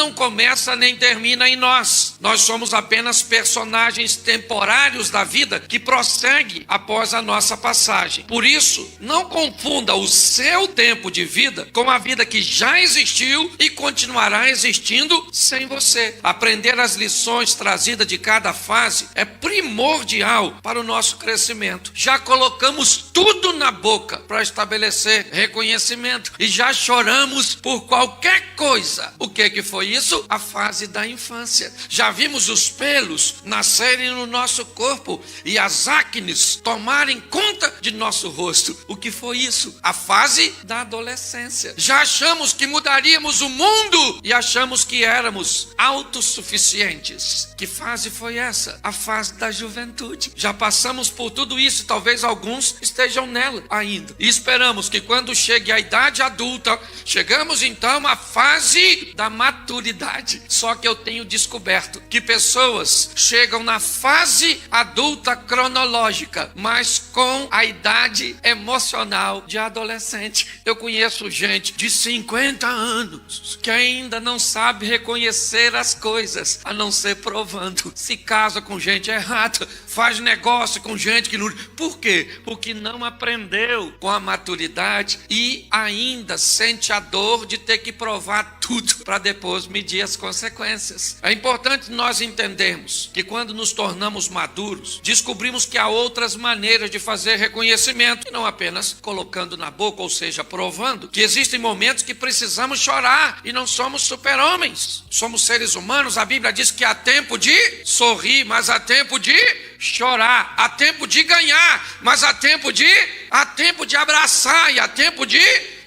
não começa nem termina em nós. Nós somos apenas personagens temporários da vida que prossegue após a nossa passagem. Por isso, não confunda o seu tempo de vida com a vida que já existiu e continuará existindo sem você. Aprender as lições trazidas de cada fase é primordial para o nosso crescimento. Já colocamos tudo na boca para estabelecer reconhecimento e já choramos por qualquer coisa. O que foi isso? A fase da infância. Já vimos os pelos nascerem no nosso corpo e as acnes tomarem conta de nosso rosto. O que foi isso? A fase da adolescência. Já achamos que mudaríamos o mundo e achamos que éramos autossuficientes. Que fase foi essa? A fase da juventude. Já passamos por tudo isso, talvez alguns estejam nela ainda. E esperamos que quando chegue a idade adulta, chegamos então à fase da maturidade. Só que eu tenho descoberto que pessoas chegam na fase adulta cronológica, mas com a idade emocional de adolescente. Eu conheço gente de 50 anos que ainda não sabe reconhecer as coisas, a não ser provando. Se casa com gente errada, faz negócio com gente que não... Por quê? Porque não aprendeu com a maturidade e ainda sente a dor de ter que provar tudo para depois medir as consequências. É importante nós entendermos que quando nos tornamos maduros, descobrimos que há outras maneiras de fazer reconhecimento, e não apenas colocando na boca, ou seja, provando, que existem momentos que precisamos chorar e não somos super-homens. Somos seres humanos, a Bíblia diz que há tempo de sorrir, mas há tempo de chorar, há tempo de ganhar, mas há tempo de abraçar e há tempo de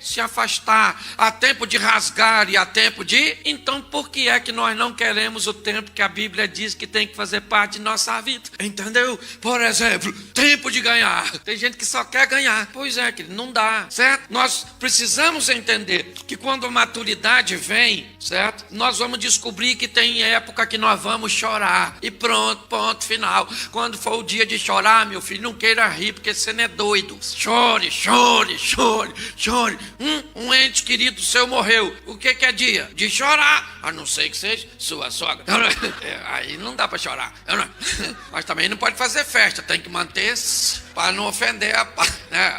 se afastar, há tempo de rasgar e há tempo de... Então por que é que nós não queremos o tempo que a Bíblia diz que tem que fazer parte de nossa vida? Entendeu? Por exemplo, tempo de ganhar. Tem gente que só quer ganhar. Pois é, que não dá, certo? Nós precisamos entender que quando a maturidade vem, certo? Nós vamos descobrir que tem época que nós vamos chorar e pronto, ponto final. Quando for o dia de chorar, meu filho, não queira rir porque você não é doido. Chore, chore, chore, chore. Um ente querido seu morreu. O que é dia? De chorar. A não ser que seja sua sogra. Aí não dá para chorar. Mas também não pode fazer festa. Tem que manter-se para não ofender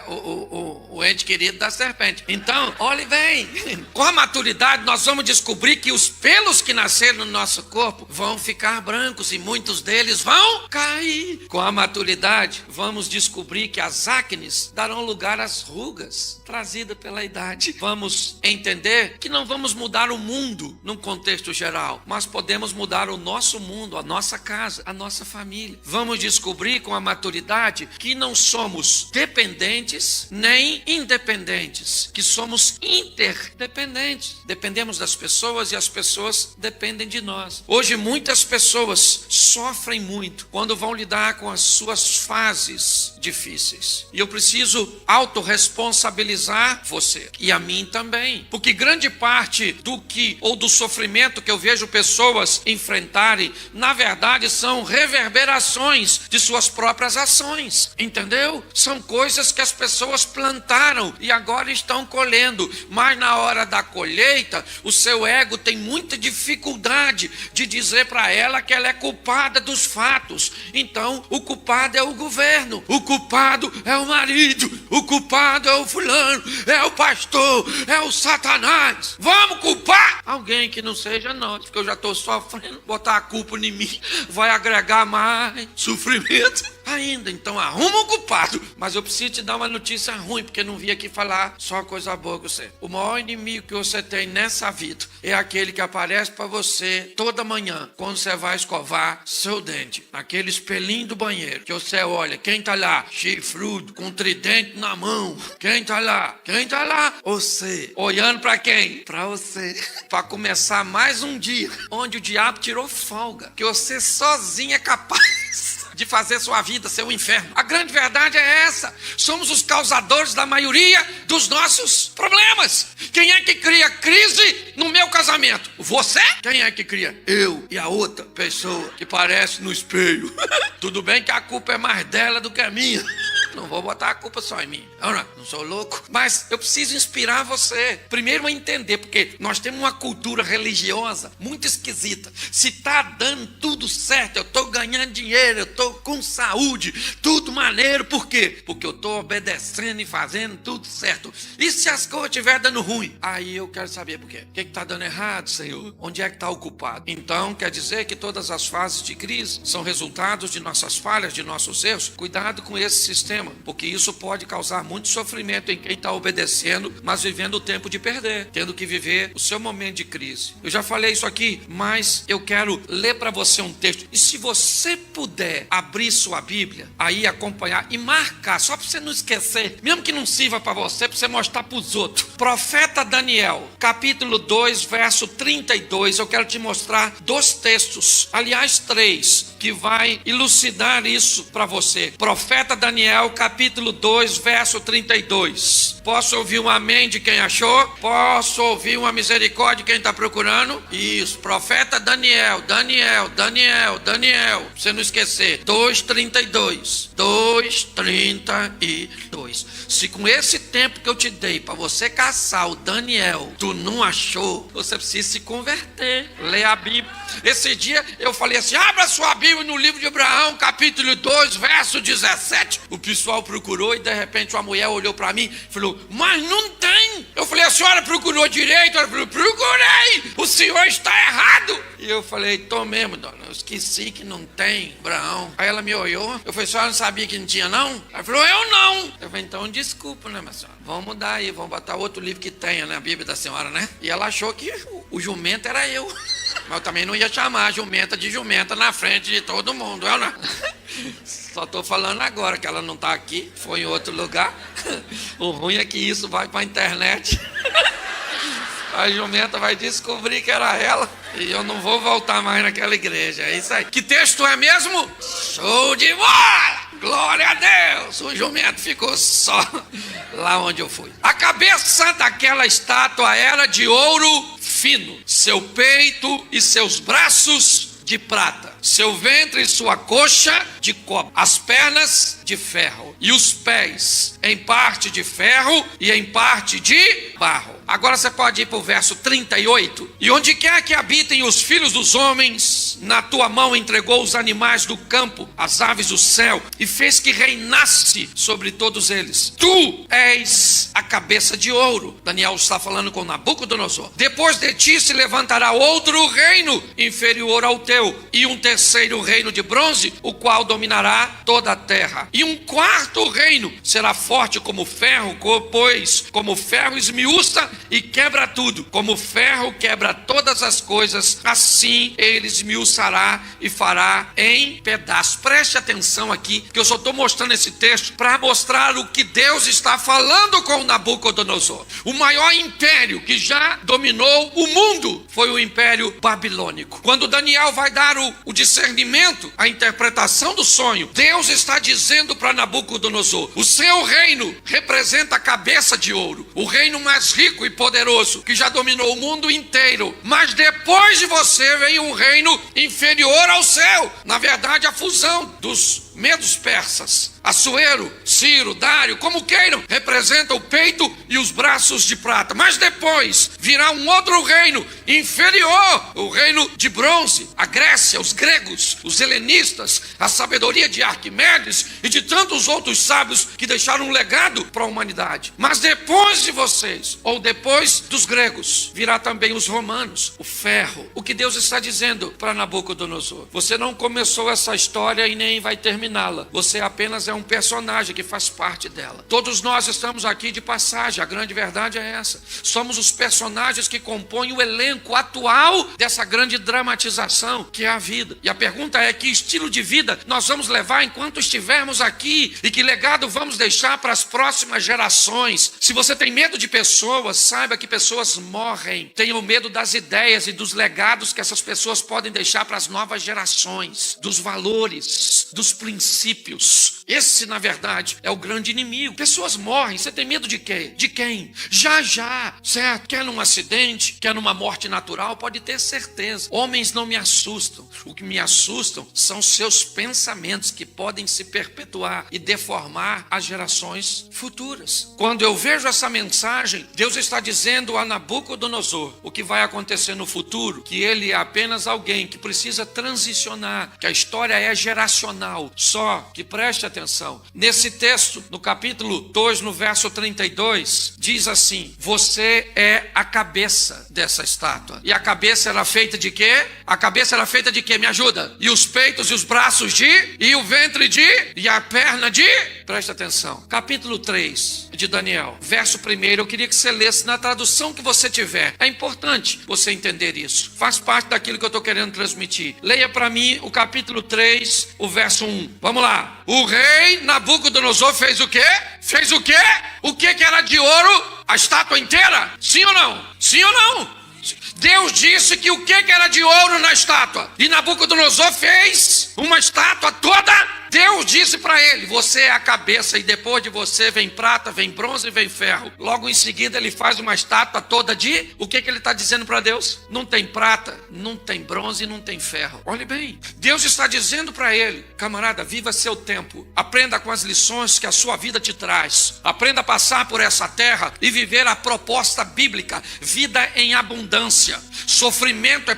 o ente querido da serpente. Então, olhe bem. Com a maturidade, nós vamos descobrir que os pelos que nasceram no nosso corpo vão ficar brancos e muitos deles vão cair. Com a maturidade, vamos descobrir que as acnes darão lugar às rugas trazidas pela idade. Vamos entender que não vamos mudar o mundo num contexto geral, mas podemos mudar o nosso mundo, a nossa casa, a nossa família. Vamos descobrir com a maturidade que não somos dependentes nem independentes, que somos interdependentes. Dependemos das pessoas e as pessoas dependem de nós. Hoje muitas pessoas sofrem muito quando vão lidar com as suas fases difíceis. E eu preciso autorresponsabilizar você e a mim também, porque grande parte do sofrimento que eu vejo pessoas enfrentarem, na verdade são reverberações de suas próprias ações, entendeu? São coisas que as pessoas plantaram e agora estão colhendo, mas na hora da colheita, o seu ego tem muita dificuldade de dizer para ela que ela é culpada dos fatos. Então, o culpado é o governo, o culpado é o marido, o culpado é o fulano, é o pastor, é o Satanás. Vamos culpar alguém que não seja nós, porque eu já estou sofrendo. Botar a culpa em mim vai agregar mais sofrimento ainda. Então arruma um culpado. Mas eu preciso te dar uma notícia ruim, porque não vim aqui falar só coisa boa com você. O maior inimigo que você tem nessa vida é aquele que aparece para você toda manhã, quando você vai escovar seu dente, naquele espelhinho do banheiro, que você olha, quem tá lá? Chifrudo, com tridente na mão. Quem tá lá? Quem tá lá? Você. Olhando para quem? Para você. Para começar mais um dia onde o diabo tirou folga, que você sozinho é capaz de fazer sua vida ser um inferno. A grande verdade é essa. Somos os causadores da maioria dos nossos problemas. Quem é que cria crise no meu casamento? Você? Quem é que cria? Eu e a outra pessoa que parece no espelho. Tudo bem que a culpa é mais dela do que a minha. Não vou botar a culpa só em mim. Eu não sou louco. Mas eu preciso inspirar você. Primeiro a entender, porque nós temos uma cultura religiosa muito esquisita. Se tá dando tudo certo, eu tô ganhando dinheiro, eu tô com saúde, tudo maneiro. Por quê? Porque eu tô obedecendo e fazendo tudo certo. E se as coisas estiverem dando ruim? Aí eu quero saber por quê. O que tá dando errado, Senhor? Onde é que tá o culpado? Então quer dizer que todas as fases de crise são resultados de nossas falhas, de nossos erros? Cuidado com esse sistema, porque isso pode causar muito sofrimento em quem está obedecendo, mas vivendo o tempo de perder, tendo que viver o seu momento de crise. Eu já falei isso aqui, mas eu quero ler para você um texto. E se você puder abrir sua Bíblia, aí acompanhar e marcar, só para você não esquecer, mesmo que não sirva para você mostrar para os outros. Profeta Daniel, capítulo 2, verso 32. Eu quero te mostrar 2 textos, aliás 3, que vai elucidar isso para você. Profeta Daniel, capítulo 2, verso 32. Posso ouvir um amém de quem achou? Posso ouvir uma misericórdia de quem está procurando? Isso, profeta Daniel. Pra você não esquecer. 2:32. 2:32. Se com esse tempo que eu te dei para você caçar o Daniel, tu não achou, você precisa se converter. Ler a Bíblia. Esse dia eu falei assim: abra sua Bíblia no livro de Abraão, capítulo 2, verso 17. O pessoal procurou e de repente uma mulher olhou para mim e falou: mas não tem. Eu falei: a senhora procurou direito? Ela falou: procurei, o senhor está errado. E eu falei: tô mesmo, dona, eu esqueci que não tem Abraão. Aí ela me olhou, eu falei: a senhora não sabia que não tinha não? Ela falou: eu não. Eu falei: então desculpa, né, minha senhora, vamos mudar aí, vamos botar outro livro que tenha na Bíblia da senhora, né? E ela achou que o jumento era eu. Mas eu também não ia chamar a jumenta de jumenta na frente de todo mundo, eu não. Só estou falando agora que ela não está aqui, foi em outro lugar. O ruim é que isso vai para a internet. A jumenta vai descobrir que era ela e eu não vou voltar mais naquela igreja. É isso aí. Que texto é mesmo? Show de bola! Glória a Deus! O jumento ficou só lá onde eu fui. A cabeça daquela estátua era de ouro fino, seu peito e seus braços de prata, seu ventre e sua coxa de cobre, as pernas de ferro e os pés em parte de ferro e em parte de barro. Agora você pode ir para o verso 38. E onde quer que habitem os filhos dos homens, na tua mão entregou os animais do campo, as aves do céu, e fez que reinasse sobre todos eles. Tu és a cabeça de ouro. Daniel está falando com Nabucodonosor. Depois de ti se levantará outro reino inferior ao teu, e um terceiro reino de bronze, o qual dominará toda a terra. E um quarto reino será forte como ferro, pois como ferro esmiuça e quebra tudo, como ferro quebra todas as coisas, assim ele esmiuçará e fará em pedaços. Preste atenção aqui, que eu só estou mostrando esse texto para mostrar o que Deus está falando com Nabucodonosor. O maior império que já dominou o mundo foi o Império Babilônico. Quando Daniel vai dar o discernimento, a interpretação do sonho, Deus está dizendo para Nabucodonosor: o seu reino representa a cabeça de ouro, o reino mais rico e poderoso que já dominou o mundo inteiro, mas depois de você vem um reino inferior ao seu. Na verdade, a fusão dos medos persas, Assuero, Ciro, Dário, como queiram, representa o peito e os braços de prata. Mas depois virá um outro reino inferior, o reino de bronze, a Grécia, os gregos, os helenistas, a sabedoria de Arquimedes e de tantos outros sábios que deixaram um legado para a humanidade. Mas depois de vocês, ou depois dos gregos, virá também os romanos, o ferro. O que Deus está dizendo para Nabucodonosor: você não começou essa história e nem vai terminá-la. Você apenas é um personagem que faz parte dela. Todos nós estamos aqui de passagem, a grande verdade é essa. Somos os personagens que compõem o elenco atual dessa grande dramatização que é a vida. E a pergunta é: que estilo de vida nós vamos levar enquanto estivermos aqui? E que legado vamos deixar para as próximas gerações? Se você tem medo de pessoas, saiba que pessoas morrem. Tenham medo das ideias e dos legados que essas pessoas podem deixar para as novas gerações, dos valores, dos princípios. Esse, na verdade, morte é o grande inimigo. Pessoas morrem, você tem medo de quê? De quem? Já, certo? Quer num acidente, quer numa morte natural, pode ter certeza. Homens não me assustam. O que me assustam são seus pensamentos que podem se perpetuar e deformar as gerações futuras. Quando eu vejo essa mensagem, Deus está dizendo a Nabucodonosor o que vai acontecer no futuro, que ele é apenas alguém que precisa transicionar, que a história é geracional. Só que preste atenção. Nesse texto, no capítulo 2, no verso 32, diz assim: você é a cabeça dessa estátua. E a cabeça era feita de quê? A cabeça era feita de quê? Me ajuda. E os peitos e os braços de? E o ventre de? E a perna de? Preste atenção. Capítulo 3 de Daniel, verso 1, eu queria que você lesse na tradução que você tiver. É importante você entender isso. Faz parte daquilo que eu estou querendo transmitir. Leia para mim o capítulo 3, o verso 1. Vamos lá. O rei Nabucodonosor fez o quê? Fez o quê? O que era de ouro? A estátua inteira? Sim ou não? Sim ou não? Deus disse que o que era de ouro na estátua? E Nabucodonosor fez uma estátua toda. Deus disse para ele: você é a cabeça, e depois de você vem prata, vem bronze e vem ferro. Logo em seguida ele faz uma estátua toda de... O que ele está dizendo para Deus? Não tem prata, não tem bronze e não tem ferro. Olhe bem, Deus está dizendo para ele: camarada, viva seu tempo. Aprenda com as lições que a sua vida te traz. Aprenda a passar por essa terra e viver a proposta bíblica. Vida em abundância. Sofrimento é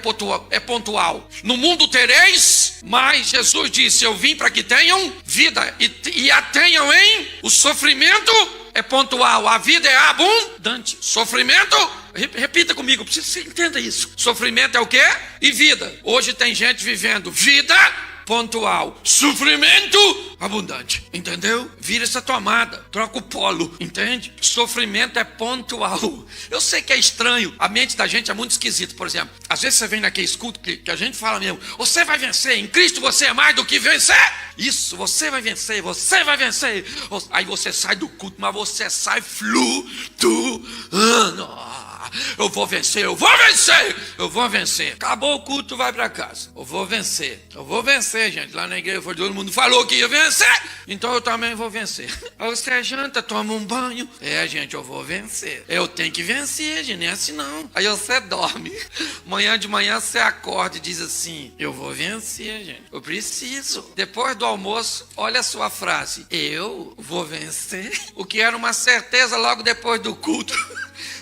pontual. No mundo tereis, mas Jesus disse: eu vim para que tenham vida e a tenham em... O sofrimento é pontual, a vida é abundante. Sofrimento, repita comigo, preciso que você entenda isso. Sofrimento é o quê? E vida. Hoje tem gente vivendo vida pontual, sofrimento abundante, entendeu? Vira essa tomada, troca o polo, entende? Sofrimento é pontual. Eu sei que é estranho, a mente da gente é muito esquisita. Por exemplo, às vezes você vem naquele escudo que a gente fala mesmo: você vai vencer, em Cristo você é mais do que vencer. Isso, você vai vencer, você vai vencer. Aí você sai do culto, mas você sai flutuando. Eu vou vencer, eu vou vencer, eu vou vencer. Acabou o culto, vai para casa. Eu vou vencer, gente. Lá na igreja todo mundo falou que ia vencer, então eu também vou vencer. Aí você janta, toma um banho. Gente, eu vou vencer. Eu tenho que vencer, gente, não é assim não. Aí você dorme. Amanhã de manhã você acorda e diz assim: eu vou vencer, gente. Eu preciso. Depois do almoço, olha a sua frase: eu vou vencer. O que era uma certeza logo depois do culto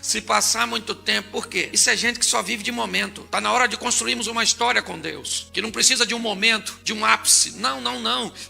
se passar muito tempo. Por quê? Isso é gente que só vive de momento. Está na hora de construirmos uma história com Deus, que não precisa de um momento, de um ápice. Não.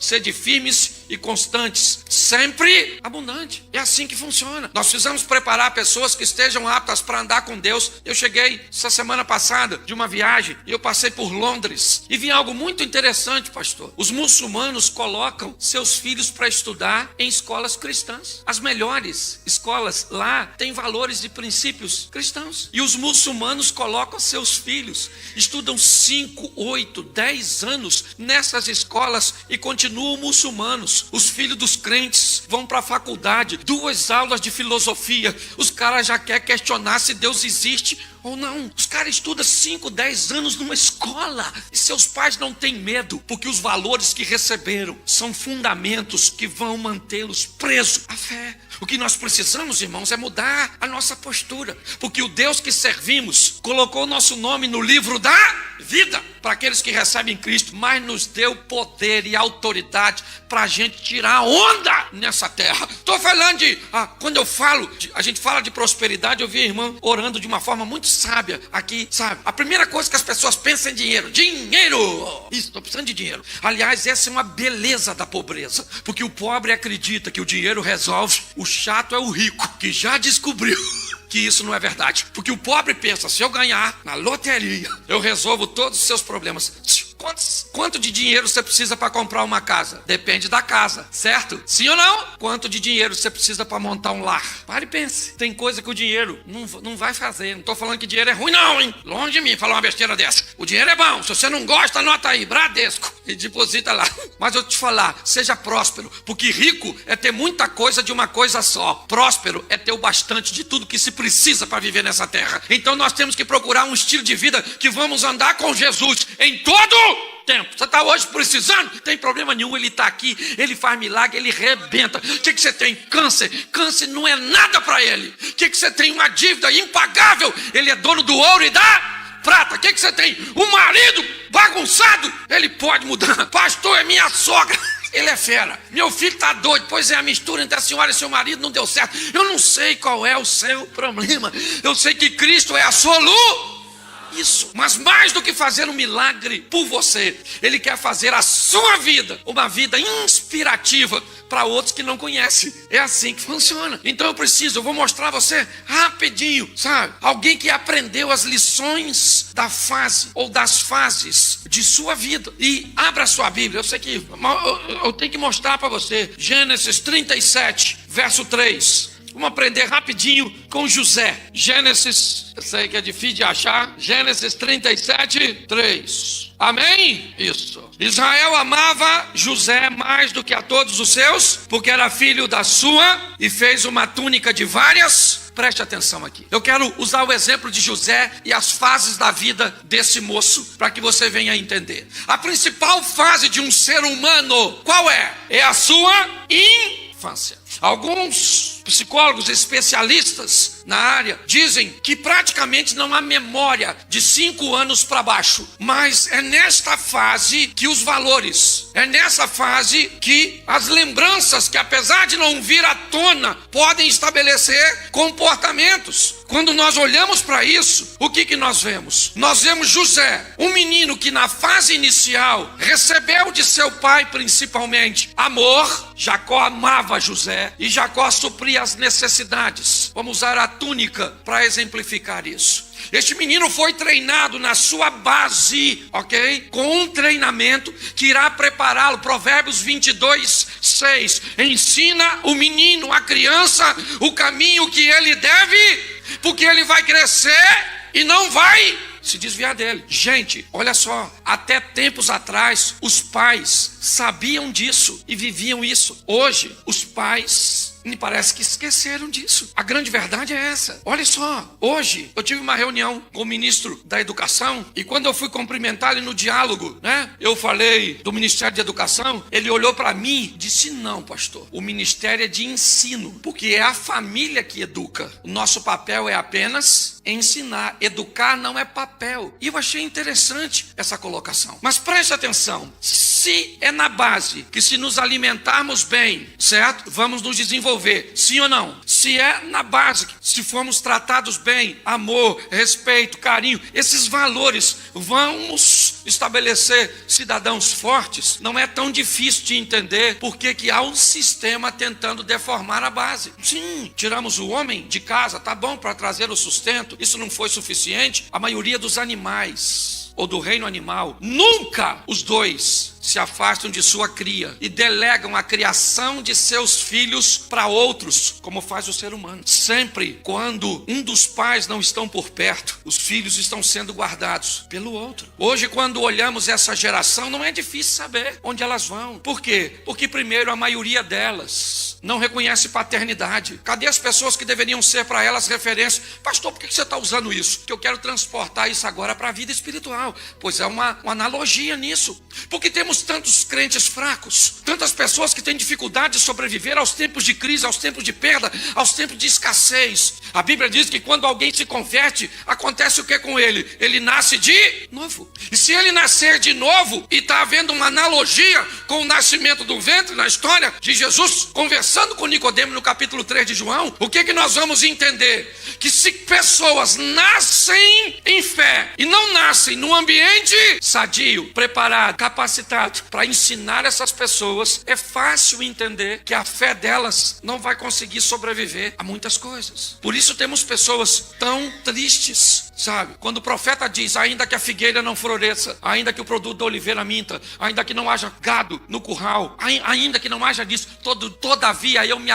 Sede firmes e constantes, sempre abundante. É assim que funciona. Nós precisamos preparar pessoas que estejam aptas para andar com Deus. Eu cheguei essa semana passada de uma viagem e eu passei por Londres e vi algo muito interessante, pastor. Os muçulmanos colocam seus filhos para estudar em escolas cristãs. As melhores escolas lá têm valores e princípios cristãos. E os muçulmanos colocam seus filhos, estudam 5, 8, 10 anos nessas escolas e continuam muçulmanos. Os filhos dos crentes vão para a faculdade, 2 aulas de filosofia. Os caras já querem questionar se Deus existe ou não. Os caras estudam 5, 10 anos numa escola e seus pais não têm medo, porque os valores que receberam são fundamentos que vão mantê-los presos à fé. O que nós precisamos, irmãos, é mudar a nossa postura, porque o Deus que servimos colocou o nosso nome no livro da vida para aqueles que recebem Cristo, mas nos deu poder e autoridade para a gente tirar onda nessa terra. Estou falando de... quando eu falo, a gente fala de prosperidade, eu vi a irmã orando de uma forma muito sábia aqui, sabe? A primeira coisa que as pessoas pensam é dinheiro. Dinheiro! Isso, estou precisando de dinheiro. Aliás, essa é uma beleza da pobreza, porque o pobre acredita que o dinheiro resolve. O chato é o rico, que já descobriu que isso não é verdade. Porque o pobre pensa: se eu ganhar na loteria, eu resolvo todos os seus problemas. Quanto de dinheiro você precisa para comprar uma casa? Depende da casa, certo? Sim ou não? Quanto de dinheiro você precisa para montar um lar? Pare e pense. Tem coisa que o dinheiro não vai fazer. Não estou falando que dinheiro é ruim não, hein? Longe de mim falar uma besteira dessa. O dinheiro é bom. Se você não gosta, anota aí: Bradesco. e deposita lá. Mas eu te falar, seja próspero, porque rico é ter muita coisa de uma coisa só. Próspero é ter o bastante de tudo que se precisa para viver nessa terra. Então nós temos que procurar um estilo de vida que vamos andar com Jesus em todo tempo. Você está hoje precisando? Não tem problema nenhum, ele está aqui, ele faz milagre, ele rebenta. O que você tem? Câncer. Câncer não é nada para ele. O que você tem? Uma dívida impagável. Ele é dono do ouro e da prata. O que você tem? Um marido bagunçado. Ele pode mudar. Pastor, é minha sogra. Ele é fera. Meu filho está doido. Pois é, a mistura entre a senhora e seu marido não deu certo. Eu não sei qual é o seu problema. Eu sei que Cristo é a solução. Isso, mas mais do que fazer um milagre por você, Ele quer fazer a sua vida uma vida inspirativa para outros que não conhecem. É assim que funciona. Então eu vou mostrar a você rapidinho, sabe? Alguém que aprendeu as lições da fase ou das fases de sua vida. E abra sua Bíblia, eu sei que eu tenho que mostrar para você. Gênesis 37, verso 3. Vamos aprender rapidinho com José. Gênesis, eu sei que é difícil de achar. Gênesis 37, 3. Amém? Isso. Israel amava José mais do que a todos os seus, porque era filho da sua, e fez uma túnica de várias. Preste atenção aqui. Eu quero usar o exemplo de José e as fases da vida desse moço, para que você venha entender. A principal fase de um ser humano, qual é? É a sua infância. Alguns psicólogos especialistas na área dizem que praticamente não há memória de 5 anos para baixo, mas é nesta fase que os valores, é nessa fase que as lembranças, que apesar de não vir à tona, podem estabelecer comportamentos. Quando nós olhamos para isso, o que nós vemos? Nós vemos José, um menino que na fase inicial recebeu de seu pai principalmente amor. Jacó amava José e Jacó supria as necessidades. Vamos usar a túnica para exemplificar isso. Este menino foi treinado na sua base, ok? Com um treinamento que irá prepará-lo. Provérbios 22, 6. Ensina o menino, a criança, o caminho que ele deve, porque ele vai crescer e não vai se desviar dele. Gente, olha só, até tempos atrás, os pais sabiam disso e viviam isso. Hoje, os pais me parece que esqueceram disso. A grande verdade é essa. Olha só, hoje eu tive uma reunião com o ministro da Educação e quando eu fui cumprimentar ele no diálogo, eu falei do Ministério de Educação, ele olhou para mim e disse: não, pastor, o ministério é de ensino, porque é a família que educa. O nosso papel é apenas ensinar. Educar não é papel. E eu achei interessante essa colocação. Mas preste atenção, se é na base que se nos alimentarmos bem, certo? Vamos nos desenvolver. Sim ou não? Se é na base, se formos tratados bem, amor, respeito, carinho, esses valores, vamos estabelecer cidadãos fortes. Não é tão difícil de entender porque que há um sistema tentando deformar a base. Sim, tiramos o homem de casa, tá bom, para trazer o sustento. Isso não foi suficiente. A maioria dos animais ou do reino animal, nunca os dois se afastam de sua cria e delegam a criação de seus filhos para outros, como faz o ser humano. Sempre quando um dos pais não estão por perto, os filhos estão sendo guardados pelo outro. Hoje, quando olhamos essa geração, não é difícil saber onde elas vão. Por quê? Porque primeiro a maioria delas não reconhece paternidade. Cadê as pessoas que deveriam ser para elas referência? Pastor, por que você está usando isso? Que eu quero transportar isso agora para a vida espiritual. Pois é uma analogia nisso. Porque temos tantos crentes fracos, tantas pessoas que têm dificuldade de sobreviver aos tempos de crise, aos tempos de perda, aos tempos de escassez. A Bíblia diz que quando alguém se converte, acontece o que com ele? Ele nasce de novo. E se ele nascer de novo, e está havendo uma analogia com o nascimento do ventre na história de Jesus, conversando com Nicodemo no capítulo 3 de João, o que nós vamos entender? Que se pessoas nascem em fé e não nascem num ambiente sadio, preparado, capacitado para ensinar essas pessoas, é fácil entender que a fé delas não vai conseguir sobreviver a muitas coisas. Por isso temos pessoas tão tristes, sabe? Quando o profeta diz: ainda que a figueira não floresça, ainda que o produto da oliveira minta, ainda que não haja gado no curral, ainda que não haja disso, todavia eu me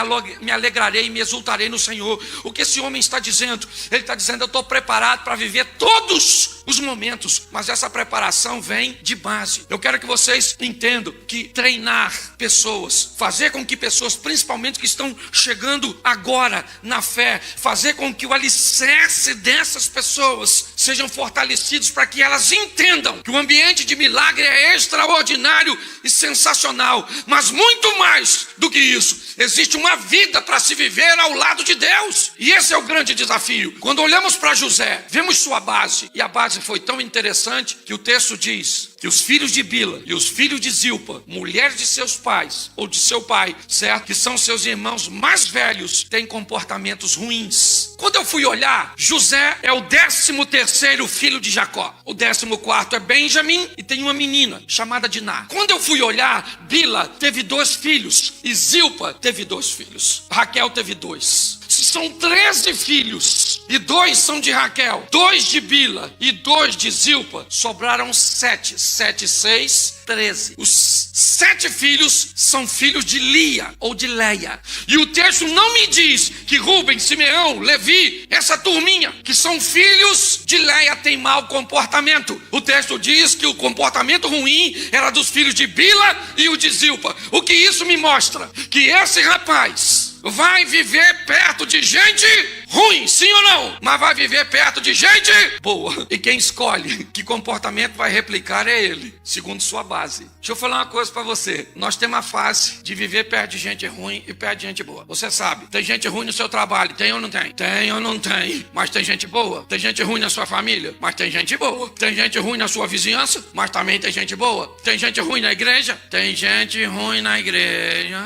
alegrarei e me exultarei no Senhor. O que esse homem está dizendo? Ele está dizendo: eu estou preparado para viver todos os momentos, mas essa preparação vem de base. Eu quero que vocês entendam que treinar pessoas, fazer com que pessoas, principalmente que estão chegando agora na fé, fazer com que o alicerce dessas pessoas sejam fortalecidos para que elas entendam que o ambiente de milagre é extraordinário e sensacional, mas muito mais do que isso, existe uma vida para se viver ao lado de Deus, e esse é o grande desafio. Quando olhamos para José, vemos sua base, e a base foi tão interessante que o texto diz que os filhos de Bila e os filhos de Zilpa, mulheres de seus pais, ou de seu pai, certo? Que são seus irmãos mais velhos, têm comportamentos ruins. Quando eu fui olhar, José é o 13º filho de Jacó. O 14º é Benjamim e tem uma menina chamada Diná. Quando eu fui olhar, Bila teve 2 filhos e Zilpa teve 2 filhos. Raquel teve 2. São 13 filhos, e 2 são de Raquel, 2 de Bila e 2 de Zilpa, sobraram 7, 7, 6, 13. Os 7 filhos são filhos de Lia, ou de Leia, e o texto não me diz que Rúben, Simeão, Levi, essa turminha, que são filhos de Leia, tem mau comportamento. O texto diz que o comportamento ruim era dos filhos de Bila e o de Zilpa. O que isso me mostra? Que esse rapaz vai viver perto de gente ruim, sim ou não? Mas vai viver perto de gente boa. E quem escolhe que comportamento vai replicar é ele, segundo sua base. Deixa eu falar uma coisa pra você. Nós temos a fase de viver perto de gente ruim e perto de gente boa. Você sabe, tem gente ruim no seu trabalho, tem ou não tem? Tem ou não tem? Mas tem gente boa. Tem gente ruim na sua família, mas tem gente boa. Tem gente ruim na sua vizinhança, mas também tem gente boa. Tem gente ruim na igreja? Tem gente ruim na igreja.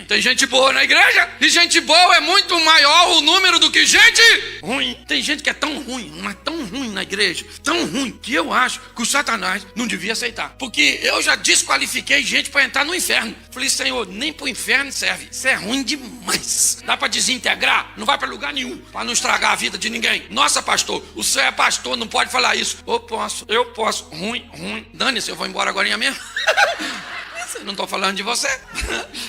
Tem gente boa na igreja, e gente boa é muito maior o número do que gente ruim. Tem gente que é tão ruim, mas tão ruim na igreja, tão ruim, que eu acho que o Satanás não devia aceitar, porque eu já desqualifiquei gente para entrar no inferno. Falei, Senhor, nem pro inferno serve, isso é ruim demais. Dá para desintegrar? Não vai para lugar nenhum, para não estragar a vida de ninguém. Nossa, pastor, o senhor é pastor, não pode falar isso. Eu posso, ruim, dane-se, eu vou embora agora mesmo. Não estou falando de você,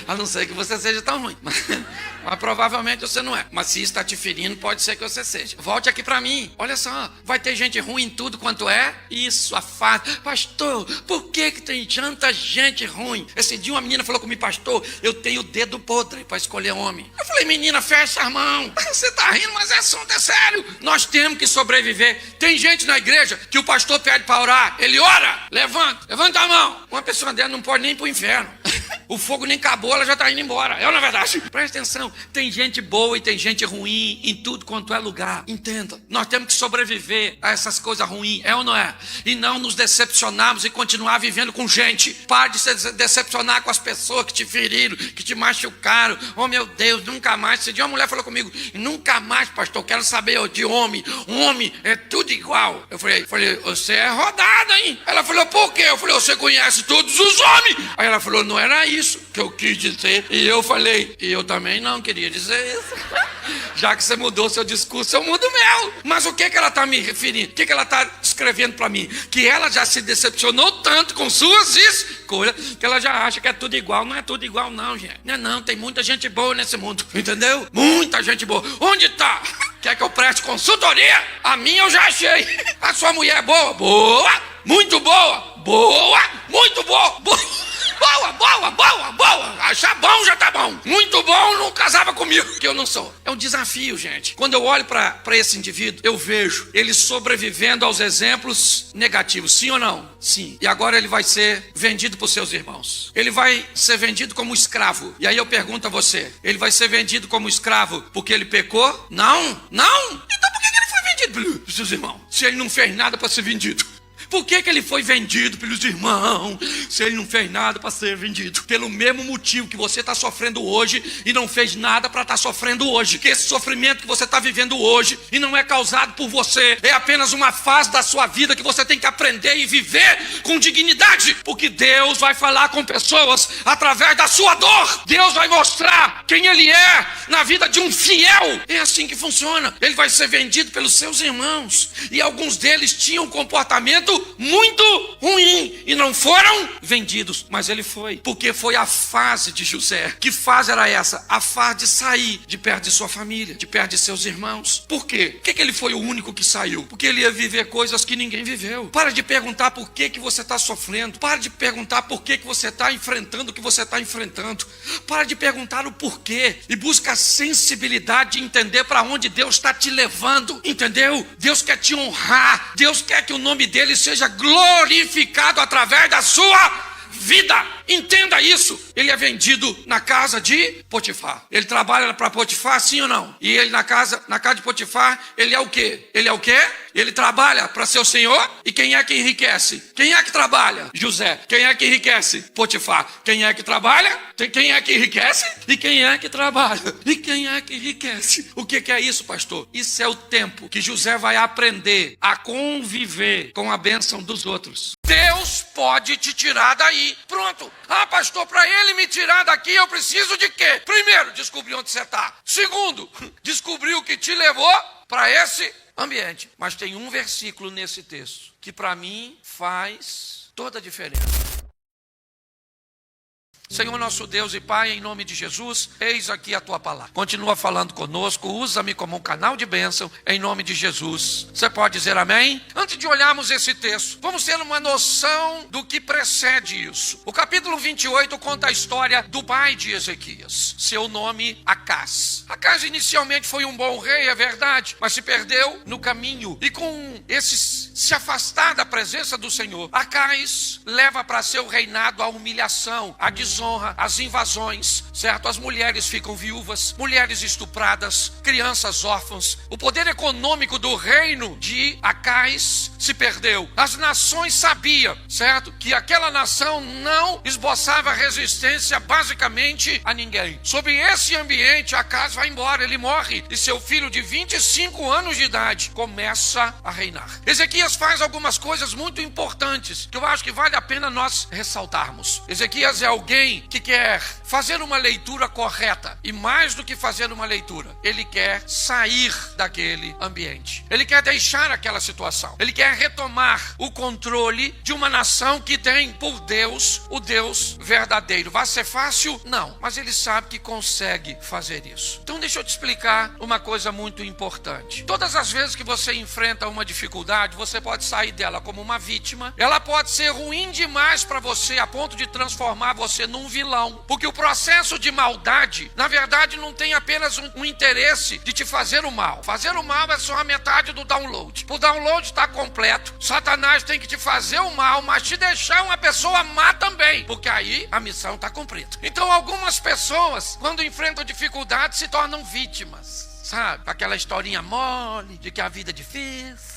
a não ser que você seja tão ruim, mas provavelmente você não é. Mas se está te ferindo, pode ser que você seja. Volte aqui para mim, olha só, vai ter gente ruim em tudo quanto é. Isso, afasta. Pastor, por que tem tanta gente ruim? Esse dia uma menina falou comigo, pastor, eu tenho o dedo podre para escolher homem. Eu falei, menina, fecha a mão. Você está rindo, mas assunto é sério. Nós temos que sobreviver. Tem gente na igreja que o pastor pede para orar, ele ora, levanta a mão. Uma pessoa dela não pode nem ir para o inferno. O fogo nem acabou, ela já está indo embora. É ou não é verdade? Presta atenção, tem gente boa e tem gente ruim em tudo quanto é lugar. Entenda, nós temos que sobreviver a essas coisas ruins, é ou não é? E não nos decepcionarmos e continuar vivendo com gente. Pare de se decepcionar com as pessoas que te feriram, que te machucaram. Oh meu Deus, nunca mais. Esse dia uma mulher falou comigo, nunca mais, pastor, quero saber de homem. Homem é tudo igual. Eu falei, você é rodada, hein? Ela falou, por quê? Eu falei, você conhece todos os homens. Aí ela falou, não era isso que eu quis dizer. E eu falei, e eu também não queria dizer isso. Já que você mudou seu discurso, eu mudo o meu. Mas o que ela está me referindo? O que ela está escrevendo para mim? Que ela já se decepcionou tanto com suas escolhas que ela já acha que é tudo igual. Não é tudo igual não, gente. Não, tem muita gente boa nesse mundo. Entendeu? Muita gente boa. Onde está? Quer que eu preste consultoria? A minha eu já achei. A sua mulher é boa? Boa. Muito boa. Boa. Muito boa. Boa. Achar bom já tá bom. Muito bom não casava comigo, que eu não sou. É um desafio, gente. Quando eu olho para esse indivíduo, eu vejo ele sobrevivendo aos exemplos negativos. Sim ou não? Sim. E agora ele vai ser vendido por seus irmãos. Ele vai ser vendido como escravo. E aí eu pergunto a você, ele vai ser vendido como escravo porque ele pecou? Não. Então por que ele foi vendido pelos seus irmãos? Se ele não fez nada para ser vendido. Por que ele foi vendido pelos irmãos, se ele não fez nada para ser vendido? Pelo mesmo motivo que você está sofrendo hoje e não fez nada para estar sofrendo hoje. Que esse sofrimento que você está vivendo hoje e não é causado por você, é apenas uma fase da sua vida que você tem que aprender e viver com dignidade. Porque Deus vai falar com pessoas através da sua dor. Deus vai mostrar quem Ele é na vida de um fiel. É assim que funciona. Ele vai ser vendido pelos seus irmãos. E alguns deles tinham um comportamento muito ruim e não foram vendidos. Mas ele foi, porque foi a fase de José. Que fase era essa? A fase de sair de perto de sua família, de perto de seus irmãos. Por quê? Por que ele foi o único que saiu? Porque ele ia viver coisas que ninguém viveu. Para de perguntar por que você está sofrendo. Para de perguntar por que você está enfrentando o que você está enfrentando. Para de perguntar o porquê e busca a sensibilidade de entender para onde Deus está te levando. Entendeu? Deus quer te honrar. Deus quer que o nome dele seja glorificado através da sua vida. Entenda isso. Ele é vendido na casa de Potifar. Ele trabalha para Potifar, sim ou não? E ele na casa de Potifar, ele é o quê? Ele é o quê? Ele trabalha para seu senhor. E quem é que enriquece? Quem é que trabalha? José. Quem é que enriquece? Potifar. Quem é que trabalha? Quem é que enriquece? E quem é que trabalha? E quem é que enriquece? O que é isso, pastor? Isso é o tempo que José vai aprender a conviver com a bênção dos outros. Deus pode te tirar daí. Pronto. Ah, pastor, para ele me tirar daqui, eu preciso de quê? Primeiro, descobrir onde você está. Segundo, descobrir o que te levou para esse ambiente. Mas tem um versículo nesse texto que para mim faz toda a diferença. Senhor nosso Deus e Pai, em nome de Jesus, eis aqui a tua palavra. Continua falando conosco, usa-me como um canal de bênção, em nome de Jesus. Você pode dizer amém? Antes de olharmos esse texto, vamos ter uma noção do que precede isso. O capítulo 28 conta a história do pai de Ezequias, seu nome Acás. Acás inicialmente foi um bom rei, é verdade, mas se perdeu no caminho. E com se afastar da presença do Senhor, Acás leva para seu reinado a humilhação, a desonra, as invasões, certo? As mulheres ficam viúvas, mulheres estupradas, crianças órfãs. O poder econômico do reino de Acás se perdeu. As nações sabiam, certo? Que aquela nação não esboçava resistência basicamente a ninguém. Sobre esse ambiente, Acás vai embora, ele morre. E seu filho de 25 anos de idade começa a reinar. Ezequias faz algumas coisas muito importantes que eu acho que vale a pena nós ressaltarmos. Ezequias é alguém que quer fazer uma leitura correta. E mais do que fazer uma leitura, ele quer sair daquele ambiente. Ele quer deixar aquela situação. Ele quer retomar o controle de uma nação que tem por Deus o Deus verdadeiro. Vai ser fácil? Não. Mas ele sabe que consegue fazer isso. Então deixa eu te explicar uma coisa muito importante. Todas as vezes que você enfrenta uma dificuldade, você pode sair dela como uma vítima. Ela pode ser ruim demais para você a ponto de transformar você num vilão. Porque o processo de maldade, na verdade, não tem apenas um interesse de te fazer o mal. Fazer o mal é só a metade do download. O download está completo. Satanás tem que te fazer o mal, mas te deixar uma pessoa má também. Porque aí a missão está cumprida. Então algumas pessoas, quando enfrentam dificuldades, se tornam vítimas. Sabe? Aquela historinha mole de que a vida é difícil.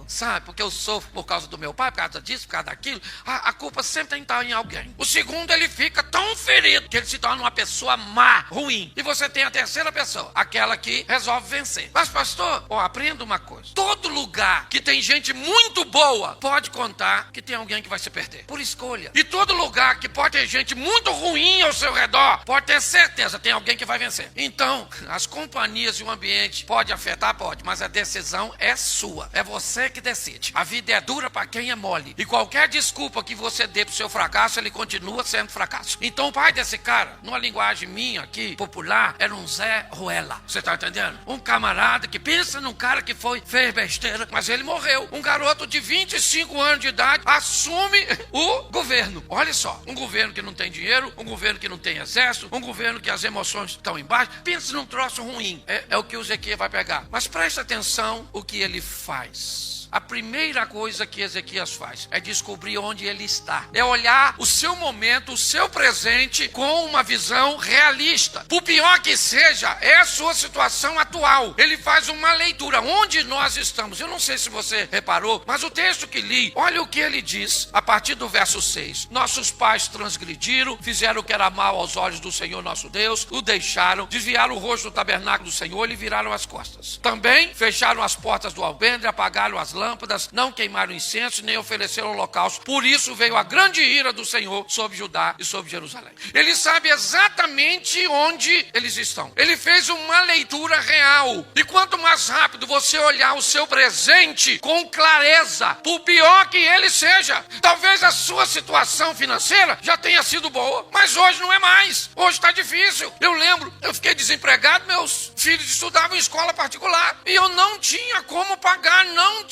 Sabe, porque eu sofro por causa do meu pai, por causa disso, por causa daquilo. A culpa sempre tem que estar em alguém. O segundo, ele fica tão ferido que ele se torna uma pessoa má, ruim. E você tem a terceira pessoa, aquela que resolve vencer. Mas pastor, aprenda uma coisa. Todo lugar que tem gente muito boa, pode contar que tem alguém que vai se perder, por escolha. E todo lugar que pode ter gente muito ruim ao seu redor, pode ter certeza, tem alguém que vai vencer. Então, as companhias e o ambiente pode afetar, pode, mas a decisão é sua. É você que decide. A vida é dura para quem é mole. E qualquer desculpa que você dê pro seu fracasso, ele continua sendo fracasso. Então o pai desse cara, numa linguagem minha aqui, popular, era um Zé Ruela. Você tá entendendo? Um camarada que pensa num cara que fez besteira, mas ele morreu. Um garoto de 25 anos de idade assume o governo. Olha só, um governo que não tem dinheiro, um governo que não tem exército, um governo que as emoções estão embaixo. Pensa num troço ruim. É o que o Ezequias vai pegar. Mas presta atenção o que ele faz. A primeira coisa que Ezequias faz é descobrir onde ele está. É olhar o seu momento, o seu presente com uma visão realista. Por pior que seja, é a sua situação atual. Ele faz uma leitura. Onde nós estamos? Eu não sei se você reparou, mas o texto que li, olha o que ele diz a partir do verso 6. Nossos pais transgrediram, fizeram o que era mal aos olhos do Senhor nosso Deus, o deixaram, desviaram o rosto do tabernáculo do Senhor e lhe viraram as costas. Também fecharam as portas do alpendre, apagaram as lâmpadas, não queimaram incenso, nem ofereceram holocausto. Por isso veio a grande ira do Senhor sobre Judá e sobre Jerusalém. Ele sabe exatamente onde eles estão. Ele fez uma leitura real. E quanto mais rápido você olhar o seu presente com clareza, por pior que ele seja, talvez a sua situação financeira já tenha sido boa, mas hoje não é mais. Hoje está difícil. Eu lembro, eu fiquei desempregado, meus filhos estudavam em escola particular e eu não tinha como pagar, não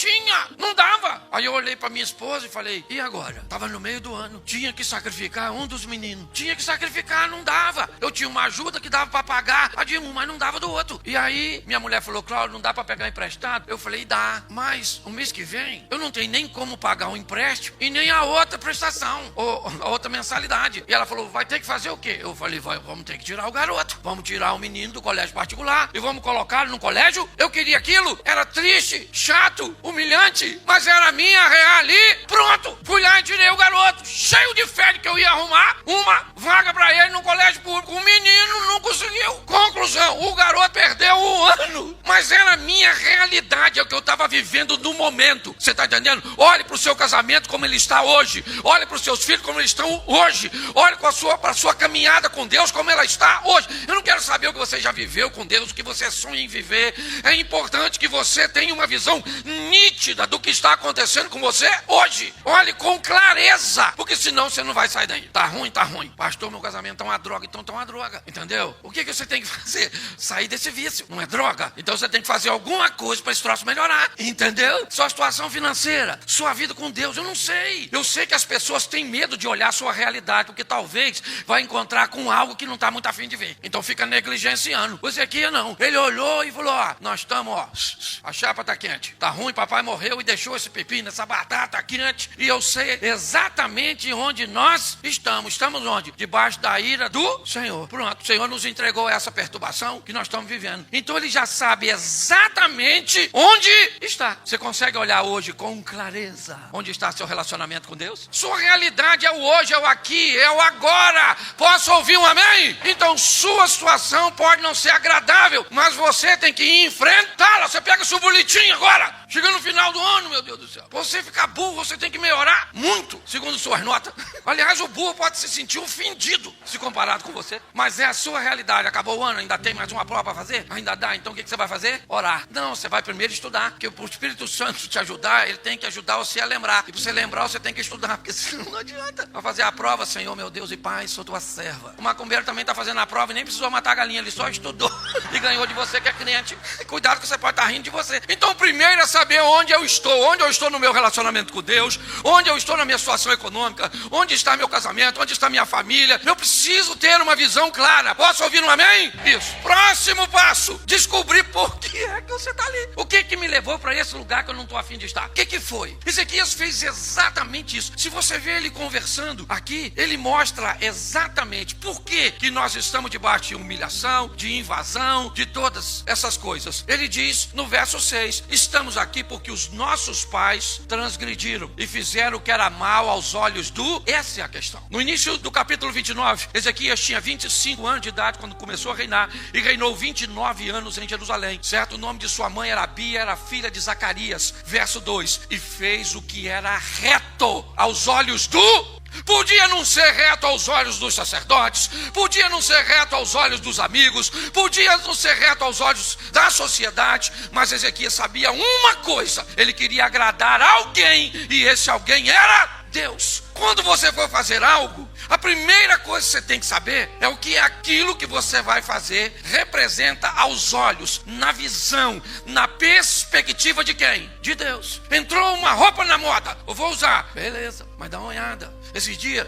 dava. Aí eu olhei para minha esposa e falei, e agora? Estava no meio do ano, tinha que sacrificar um dos meninos, tinha que sacrificar, não dava. Eu tinha uma ajuda que dava para pagar a de um, mas não dava do outro. E aí minha mulher falou, Cláudio, não dá para pegar emprestado? Eu falei, dá, mas o mês que vem eu não tenho nem como pagar um empréstimo e nem a outra prestação, ou a outra mensalidade. E ela falou, vai ter que fazer o quê? Eu falei, vamos ter que tirar o garoto, vamos tirar o menino do colégio particular e vamos colocar no colégio. Eu queria aquilo, era triste, chato, humilhante, mas era a minha real ali. Pronto, fui lá e tirei o garoto, cheio de fé de que eu ia arrumar uma vaga para ele no colégio público. O menino não conseguiu. Conclusão, o garoto perdeu um ano, mas era a minha realidade, é o que eu estava vivendo no momento. Você está entendendo? Olhe para o seu casamento como ele está hoje, olhe para os seus filhos como eles estão hoje, olhe para a sua caminhada com Deus como ela está hoje. Eu não quero saber o que você já viveu com Deus, o que você sonha em viver. É importante que você tenha uma visão nítida do que está acontecendo com você hoje. Olhe com clareza, porque senão você não vai sair daí. Tá ruim, tá ruim. Pastor, meu casamento tá uma droga, então tá uma droga. Entendeu? O que você tem que fazer? Sair desse vício. Não é droga? Então você tem que fazer alguma coisa para esse troço melhorar. Entendeu? Sua situação financeira, sua vida com Deus, eu não sei. Eu sei que as pessoas têm medo de olhar a sua realidade, porque talvez vai encontrar com algo que não tá muito afim de ver. Então fica negligenciando. O Ezequias não. Ele olhou e falou, nós estamos, a chapa tá quente. Tá ruim, papai morreu e deixou esse pepino, essa batata quente. E eu sei exatamente onde nós estamos. Estamos onde? Debaixo da ira do Senhor. Pronto, o Senhor nos entregou essa perturbação que nós estamos vivendo. Então ele já sabe exatamente onde está. Você consegue olhar hoje com clareza onde está seu relacionamento com Deus? Sua realidade é o hoje, é o aqui, é o agora. Posso ouvir um amém? Então sua situação pode não ser agradável, mas você tem que enfrentá-la. Você pega seu boletim agora, chega no final do ano, meu Deus do céu. Você ficar burro, você tem que melhorar muito, segundo suas notas. Aliás, o burro pode se sentir ofendido se comparado com você, mas é a sua realidade. Acabou o ano, ainda tem mais uma prova para fazer? Ainda dá, então o que você vai fazer? Orar. Não, você vai primeiro estudar, porque o Espírito Santo te ajudar, ele tem que ajudar você a lembrar. E para você lembrar, você tem que estudar, porque senão não adianta. Vai fazer a prova, Senhor, meu Deus e Pai, sou tua serva. O macumbeiro também está fazendo a prova e nem precisou matar a galinha, ele só estudou e ganhou de você que é crente. Cuidado que você pode estar rindo de você. Então o primeiro é saber onde eu estou no meu relacionamento com Deus, onde eu estou na minha situação econômica, onde está meu casamento, onde está minha família. Eu preciso ter uma visão clara. Posso ouvir um amém? Isso. Próximo passo, descobrir por que é que você está ali. O que me levou para esse lugar que eu não estou afim de estar? O que foi? Ezequias fez exatamente isso. Se você vê ele conversando aqui, ele mostra exatamente por que nós estamos debaixo de humilhação, de invasão, de todas essas coisas. Ele diz no verso 6, estamos aqui porque os nossos pais transgrediram e fizeram o que era mal aos olhos do... Essa é a questão. No início do capítulo 29, Ezequias tinha 25 anos de idade quando começou a reinar e reinou 29 anos em Jerusalém, certo? O nome de sua mãe era Abia, era filha de Zacarias. Verso 2, e fez o que era reto aos olhos do... Podia não ser reto aos olhos dos sacerdotes, podia não ser reto aos olhos dos amigos, podia não ser reto aos olhos da sociedade, mas Ezequias sabia uma coisa: ele queria agradar alguém, e esse alguém era Deus. Quando você for fazer algo, a primeira coisa que você tem que saber é o que é aquilo que você vai fazer representa aos olhos, na visão, na perspectiva de quem? De Deus. Entrou uma roupa na moda, eu vou usar. Beleza, mas dá uma olhada. Esses dias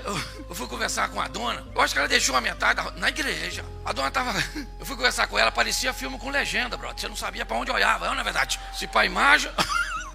eu fui conversar com a dona, eu acho que ela deixou a metade na igreja. A dona tava, eu fui conversar com ela, parecia filme com legenda, brother. Você não sabia para onde olhava, não é verdade? Se para imagem...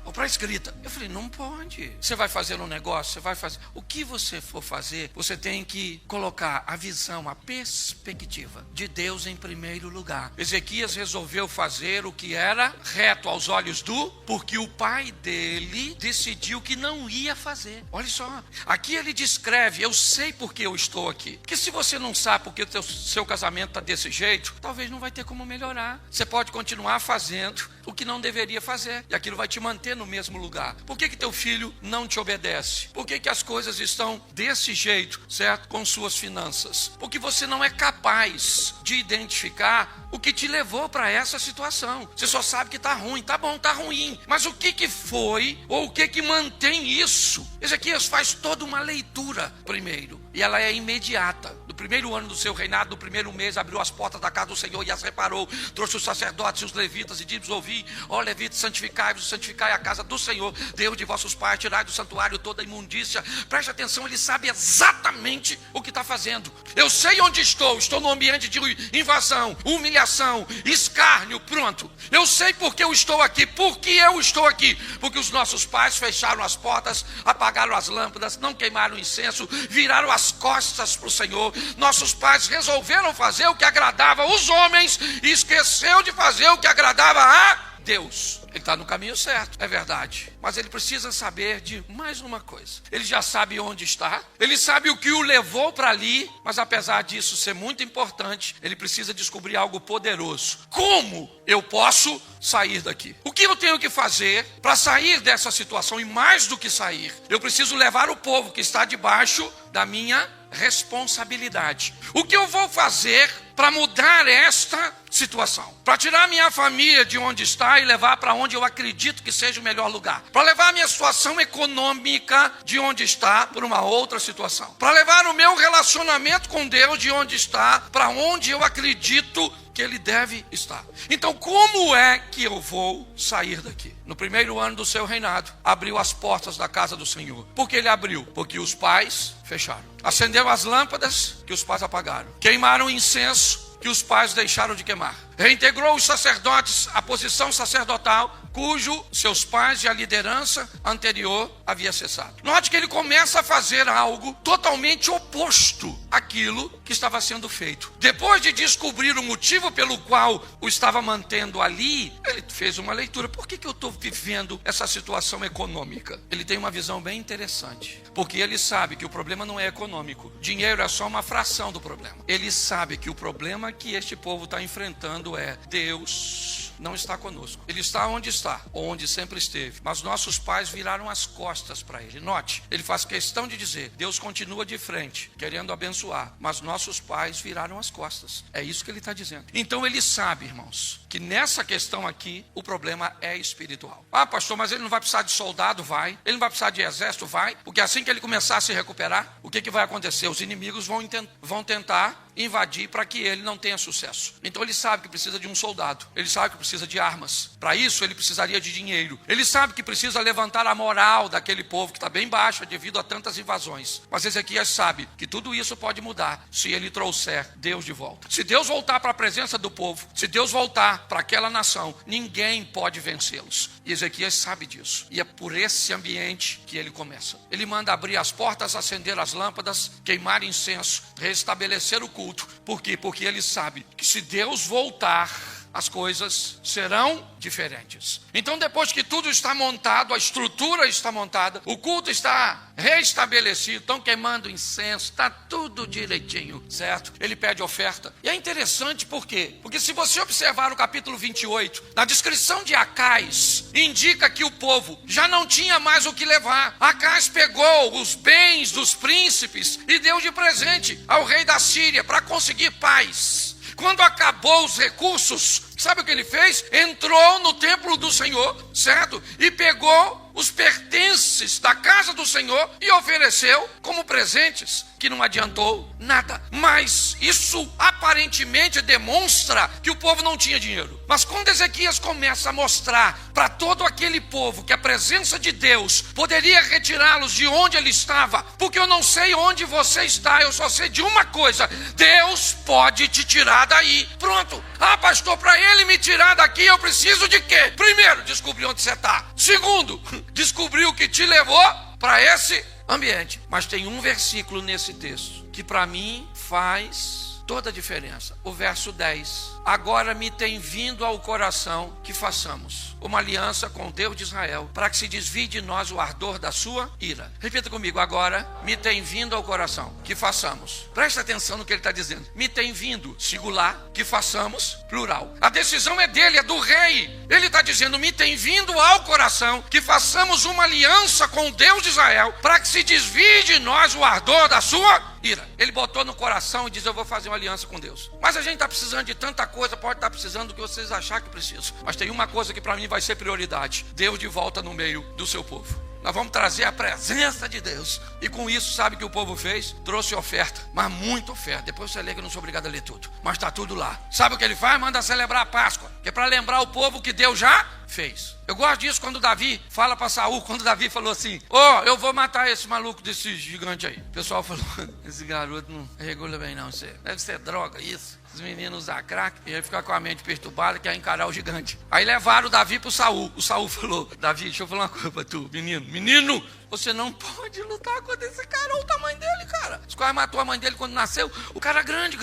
ou para escrita. Eu falei, não pode. Você vai fazer um negócio, você vai fazer... O que você for fazer, você tem que colocar a visão, a perspectiva de Deus em primeiro lugar. Ezequias resolveu fazer o que era reto aos olhos do... porque o pai dele decidiu que não ia fazer. Olha só, aqui ele descreve, eu sei porque eu estou aqui. Porque se você não sabe porque o seu casamento está desse jeito, talvez não vai ter como melhorar. Você pode continuar fazendo o que não deveria fazer, e aquilo vai te manter no no mesmo lugar? Por que teu filho não te obedece? Por que as coisas estão desse jeito, certo? Com suas finanças? Porque você não é capaz de identificar o que te levou para essa situação. Você só sabe que está ruim. Tá bom, tá ruim. Mas o que foi, ou o que mantém isso? Ezequias faz toda uma leitura primeiro. E ela é imediata. No primeiro ano do seu reinado, no primeiro mês, abriu as portas da casa do Senhor e as reparou. Trouxe os sacerdotes e os levitas e disse: ouvi, ó levitas, santificai-vos, santificai a casa do Senhor, Deus de vossos pais, tirai do santuário toda a imundícia. Preste atenção, ele sabe exatamente o que está fazendo. Eu sei onde estou no ambiente de invasão, humilhação, escárnio, pronto. Eu sei porque eu estou aqui. Por que eu estou aqui? Porque os nossos pais fecharam as portas, apagaram as lâmpadas, não queimaram incenso, viraram as costas para o Senhor. Nossos pais resolveram fazer o que agradava os homens e esqueceu de fazer o que agradava a Deus. Ele está no caminho certo, é verdade. Mas ele precisa saber de mais uma coisa. Ele já sabe onde está. Ele sabe o que o levou para ali. Mas apesar disso ser muito importante, ele precisa descobrir algo poderoso. Como eu posso sair daqui? O que eu tenho que fazer para sair dessa situação? E mais do que sair, eu preciso levar o povo que está debaixo da minha responsabilidade. O que eu vou fazer para mudar esta situação? Para tirar minha família de onde está e levar para onde eu acredito que seja o melhor lugar. Para levar a minha situação econômica de onde está para uma outra situação. Para levar o meu relacionamento com Deus de onde está para onde eu acredito que ele deve estar. Então, como é que eu vou sair daqui? No primeiro ano do seu reinado, abriu as portas da casa do Senhor. Por que ele abriu? Porque os pais fecharam. Acendeu as lâmpadas que os pais apagaram. Queimaram incenso que os pais deixaram de queimar. Reintegrou os sacerdotes à posição sacerdotal, cujo seus pais e a liderança anterior havia cessado. Note que ele começa a fazer algo totalmente oposto àquilo que estava sendo feito. Depois de descobrir o motivo pelo qual o estava mantendo ali, ele fez uma leitura. Por que eu estou vivendo essa situação econômica? Ele tem uma visão bem interessante. Porque ele sabe que o problema não é econômico. Dinheiro é só uma fração do problema. Ele sabe que o problema que este povo está enfrentando é: Deus não está conosco. Ele está onde está, onde sempre esteve. Mas nossos pais viraram as costas para ele. Note, ele faz questão de dizer: Deus continua de frente, querendo abençoar, mas nossos pais viraram as costas. É isso que ele está dizendo. Então ele sabe, irmãos, que nessa questão aqui, o problema é espiritual. Ah, pastor, mas ele não vai precisar de soldado? Vai. Ele não vai precisar de exército? Vai. Porque assim que ele começar a se recuperar, o que vai acontecer? Os inimigos vão tentar invadir para que ele não tenha sucesso. Então ele sabe que precisa de um soldado. Ele sabe que precisa de armas. Para isso ele precisaria de dinheiro. Ele sabe que precisa levantar a moral daquele povo que está bem baixa devido a tantas invasões. Mas Ezequias sabe que tudo isso pode mudar se ele trouxer Deus de volta. Se Deus voltar para a presença do povo, se Deus voltar para aquela nação, ninguém pode vencê-los. E Ezequias sabe disso. E é por esse ambiente que ele começa. Ele manda abrir as portas, acender as lâmpadas, queimar incenso, restabelecer o culto. Por quê? Porque ele sabe que se Deus voltar, as coisas serão diferentes. Então, depois que tudo está montado, a estrutura está montada, o culto está restabelecido, estão queimando incenso, está tudo direitinho, certo? Ele pede oferta. E é interessante por quê? Porque se você observar o capítulo 28, na descrição de Acais, indica que o povo já não tinha mais o que levar. Acais pegou os bens dos príncipes e deu de presente ao rei da Síria para conseguir paz. Quando acabou os recursos, sabe o que ele fez? Entrou no templo do Senhor, certo? E pegou os pertences da casa do Senhor e ofereceu como presentes, que não adiantou nada. Mas isso aparentemente demonstra que o povo não tinha dinheiro. Mas quando Ezequias começa a mostrar para todo aquele povo que a presença de Deus poderia retirá-los de onde ele estava, porque eu não sei onde você está, eu só sei de uma coisa: Deus pode te tirar daí. Pronto. Ah, pastor, para ele me tirar daqui eu preciso de quê? Primeiro, descobrir onde você está. Segundo, descobrir o que te levou para esse ambiente. Mas tem um versículo nesse texto que para mim faz toda a diferença. O verso 10. Agora me tem vindo ao coração que façamos uma aliança com o Deus de Israel, para que se desvie de nós o ardor da sua ira. Repita comigo, agora me tem vindo ao coração que façamos. Presta atenção no que ele está dizendo. Me tem vindo, singular, que façamos, plural. A decisão é dele, é do rei. Ele está dizendo, me tem vindo ao coração que façamos uma aliança com o Deus de Israel, para que se desvie de nós o ardor da sua ira. Ele botou no coração e diz, eu vou fazer uma aliança com Deus. Mas a gente está precisando de tanta coisa, pode estar precisando do que vocês acharem que precisam. Mas tem uma coisa que para mim vai ser prioridade: Deus de volta no meio do seu povo. Nós vamos trazer a presença de Deus. E com isso, sabe o que o povo fez? Trouxe oferta, mas muita oferta. Depois você lê, que eu não sou obrigado a ler tudo, mas está tudo lá. Sabe o que ele faz? Manda celebrar a Páscoa, que é para lembrar o povo que Deus já fez. Eu gosto disso quando Davi fala para Saul, quando Davi falou assim, eu vou matar esse maluco, desse gigante aí. O pessoal falou, esse garoto não regula bem não, isso deve ser droga isso. Os meninos usar crack e ele ficar com a mente perturbada, quer encarar o gigante. Aí levaram o Davi pro Saul. O Saul falou, Davi, deixa eu falar uma coisa pra tu, menino, você não pode lutar contra esse cara, olha o tamanho dele, cara. Os quase matou a mãe dele quando nasceu. O cara é grande,